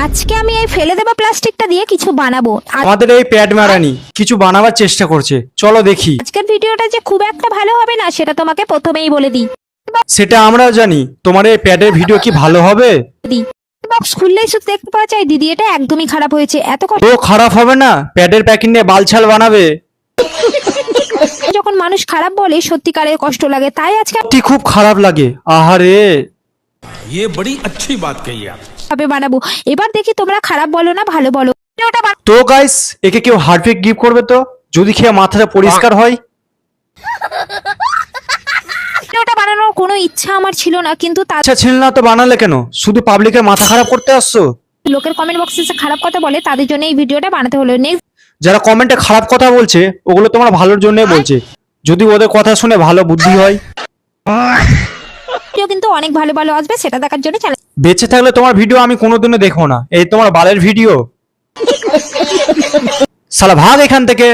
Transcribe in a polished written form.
আজকে আমি এই ফেলে দেওয়া প্লাস্টিকটা দিয়ে কিছু বানাবো। আমাদের এই প্যাড মারানি কিছু বানাবার চেষ্টা করছে, চলো দেখি। আজকের ভিডিওটা যে খুব একটা ভালো হবে না সেটা তোমাকে প্রথমেই বলে দিই। সেটা আমরাও জানি, তোমার এই প্যাডের ভিডিও কি ভালো হবে? বক্স খুললেই শুধু দেখতে পাওয়া যায় দিদি এটা একদমই খারাপ হয়েছে। এত কষ্ট তো খারাপ হবে না, প্যাডের প্যাকিং নিয়ে বালছাল বানাবে। যখন মানুষ খারাপ বলে সত্যিকারের কষ্ট লাগে, তাই আজকে সত্যি খুব খারাপ লাগে। আহারে, ये बड़ी अच्छी बात कही आप। ভাবে বানাবো। এবার দেখি তোমরা খারাপ বলো না ভালো বলো। তো গাইস, একে কেউ হার্টপিক গিফট করবে তো, যদি খেয়ে মাথাটা পরিষ্কার হয়। ওটা বানানোর কোনো ইচ্ছা আমার ছিল না, কিন্তু তার আচ্ছা ছিল না তো বানালে কেন? শুধু পাবলিকের মাথা খারাপ করতে আসছো? লোকের কমেন্ট বক্সে যে খারাপ কথা বলে তাদের জন্য এই ভিডিওটা বানাতে হলো। নেক্সট যারা কমেন্টে খারাপ কথা বলছে ওগুলো তোমার ভালোর জন্যই বলছে, যদি ওদের কথা শুনে ভালো বুদ্ধি হয়। ভিডিও কিন্তু অনেক ভালো ভালো আসবে, সেটা দেখার জন্য চ্যানেল বেঁচে থাকলে তোমার ভিডিও আমি কোনোদিনও দেখবো না। এই তোমার বালের ভিডিও, শালা ভাগ এখান থেকে।